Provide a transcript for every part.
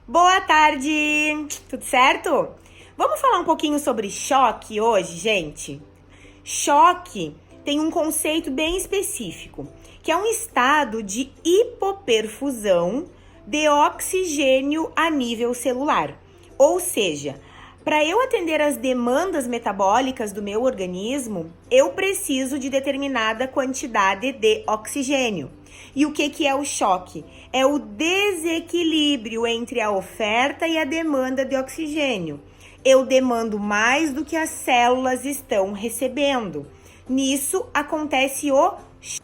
Boa tarde! Tudo certo? Vamos falar um pouquinho sobre choque hoje, gente? Choque tem um conceito bem específico, que é um estado de hipoperfusão de oxigênio a nível celular. Ou seja, para eu atender às demandas metabólicas do meu organismo, eu preciso de determinada quantidade de oxigênio. E o que é o choque? É o desequilíbrio entre a oferta e a demanda de oxigênio. Eu demando mais do que as células estão recebendo. Nisso acontece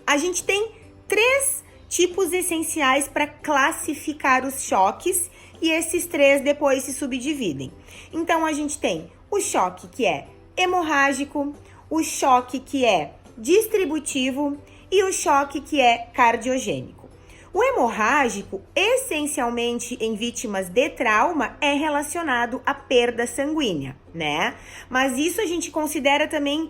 A gente tem 3 tipos essenciais para classificar os choques e esses 3 depois se subdividem. Então, a gente tem o choque que é hemorrágico, o choque que é distributivo e o choque que é cardiogênico. O hemorrágico, essencialmente em vítimas de trauma, é relacionado à perda sanguínea, né? Mas isso a gente considera também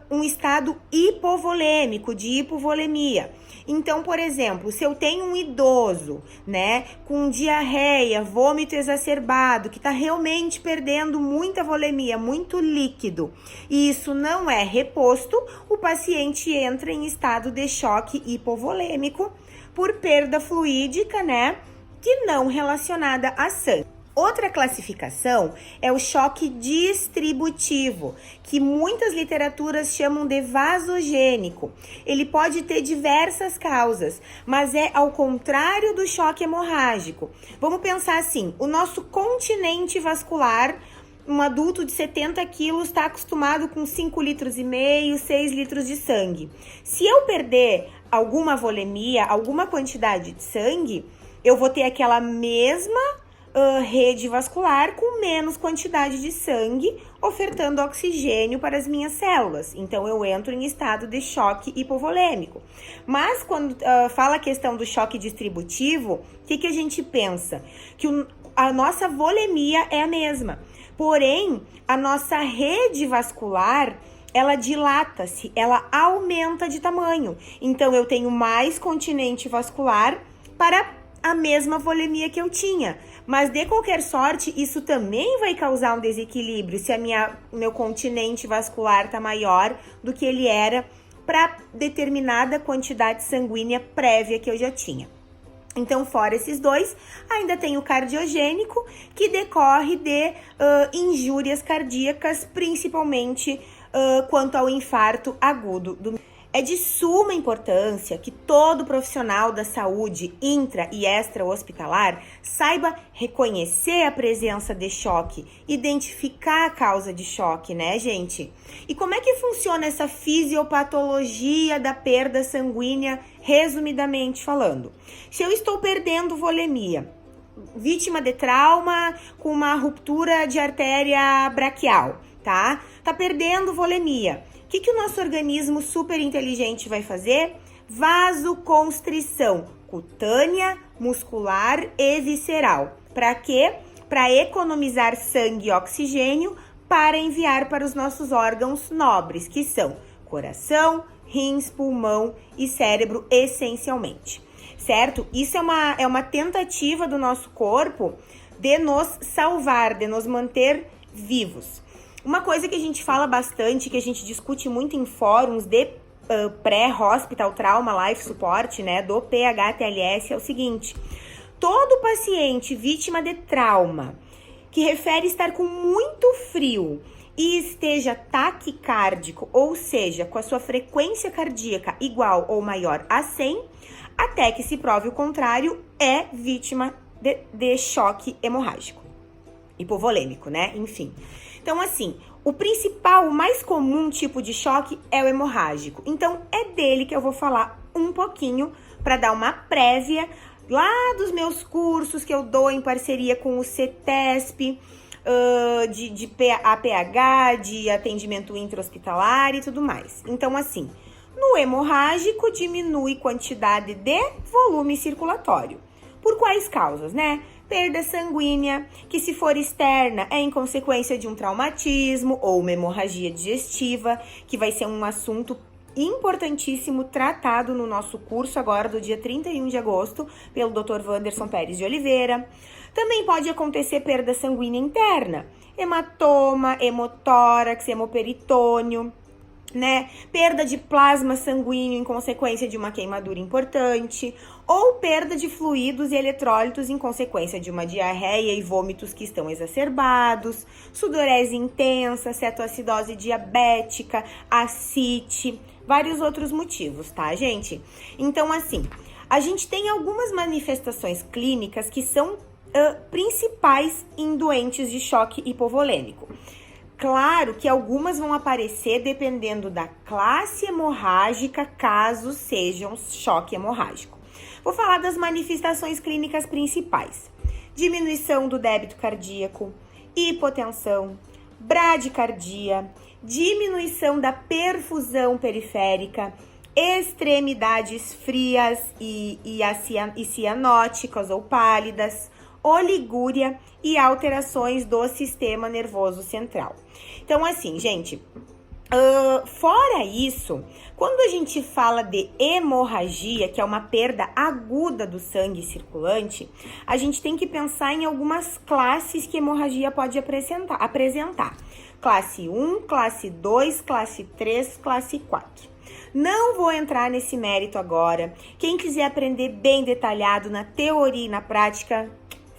um estado hipovolêmico, de hipovolemia. Então, por exemplo, se eu tenho um idoso, né, com diarreia, vômito exacerbado, que está realmente perdendo muita volemia, muito líquido, e isso não é reposto, o paciente entra em estado de choque hipovolêmico por perda fluídica, né, que não relacionada a sangue. Outra classificação é o choque distributivo, que muitas literaturas chamam de vasogênico. Ele pode ter diversas causas, mas é ao contrário do choque hemorrágico. Vamos pensar assim, o nosso continente vascular, um adulto de 70 quilos está acostumado com 5,5 litros, 6 litros de sangue. Se eu perder alguma volemia, alguma quantidade de sangue, eu vou ter aquela mesma rede vascular com menos quantidade de sangue, ofertando oxigênio para as minhas células. Então, eu entro em estado de choque hipovolêmico. Mas, quando fala a questão do choque distributivo, o que a gente pensa? Que a nossa volemia é a mesma. Porém, a nossa rede vascular, ela dilata-se, ela aumenta de tamanho. Então, eu tenho mais continente vascular para a mesma volemia que eu tinha. Mas, de qualquer sorte, isso também vai causar um desequilíbrio se meu continente vascular está maior do que ele era para determinada quantidade sanguínea prévia que eu já tinha. Então, fora esses dois, ainda tem o cardiogênico, que decorre de injúrias cardíacas, principalmente quanto ao infarto agudo É de suma importância que todo profissional da saúde intra e extra-hospitalar saiba reconhecer a presença de choque, identificar a causa de choque, né, gente? E como é que funciona essa fisiopatologia da perda sanguínea, resumidamente falando? Se eu estou perdendo volemia, vítima de trauma com uma ruptura de artéria braquial, tá? Tá perdendo volemia. O que o nosso organismo super inteligente vai fazer? Vasoconstrição cutânea, muscular e visceral. Para quê? Para economizar sangue e oxigênio para enviar para os nossos órgãos nobres, que são coração, rins, pulmão e cérebro, essencialmente. Certo? Isso é uma tentativa do nosso corpo de nos salvar, de nos manter vivos. Uma coisa que a gente fala bastante, que a gente discute muito em fóruns de pré-hospital trauma life support, né, do PHTLS, é o seguinte: todo paciente vítima de trauma que refere estar com muito frio e esteja taquicárdico, ou seja, com a sua frequência cardíaca igual ou maior a 100, até que se prove o contrário, é vítima de choque hemorrágico, hipovolêmico, né? Enfim. Então, assim, o principal, o mais comum tipo de choque é o hemorrágico. Então, é dele que eu vou falar um pouquinho para dar uma prévia lá dos meus cursos que eu dou em parceria com o CETESP, de APH, de atendimento intra-hospitalar e tudo mais. Então, assim, no hemorrágico diminui quantidade de volume circulatório. Por quais causas, né? Perda sanguínea, que se for externa é em consequência de um traumatismo ou uma hemorragia digestiva, que vai ser um assunto importantíssimo tratado no nosso curso agora do dia 31 de agosto pelo Dr. Wanderson Pérez de Oliveira. Também pode acontecer perda sanguínea interna, hematoma, hemotórax, hemoperitônio, né? Perda de plasma sanguíneo em consequência de uma queimadura importante, ou perda de fluidos e eletrólitos em consequência de uma diarreia e vômitos que estão exacerbados, sudorese intensa, cetoacidose diabética, ascite, vários outros motivos, tá, gente? Então, assim, a gente tem algumas manifestações clínicas que são principais em doentes de choque hipovolêmico. Claro que algumas vão aparecer dependendo da classe hemorrágica, caso seja um choque hemorrágico. Vou falar das manifestações clínicas principais: diminuição do débito cardíaco, hipotensão, bradicardia, diminuição da perfusão periférica, extremidades frias e cianóticas ou pálidas, oligúria e alterações do sistema nervoso central. Então, assim, gente, fora isso, quando a gente fala de hemorragia, que é uma perda aguda do sangue circulante, a gente tem que pensar em algumas classes que a hemorragia pode apresentar. Classe 1, classe 2, classe 3, classe 4. Não vou entrar nesse mérito agora. Quem quiser aprender bem detalhado na teoria e na prática,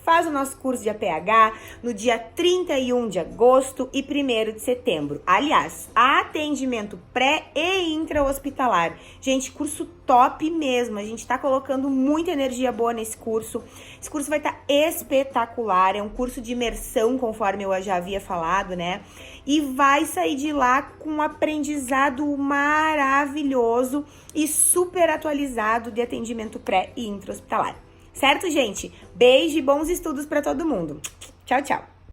faz o nosso curso de APH no dia 31 de agosto e 1º de setembro. Aliás, atendimento pré e intra-hospitalar. Gente, curso top mesmo. A gente tá colocando muita energia boa nesse curso. Esse curso vai estar espetacular. É um curso de imersão, conforme eu já havia falado, né? E vai sair de lá com um aprendizado maravilhoso e super atualizado de atendimento pré e intra-hospitalar. Certo, gente? Beijo e bons estudos para todo mundo. Tchau, tchau.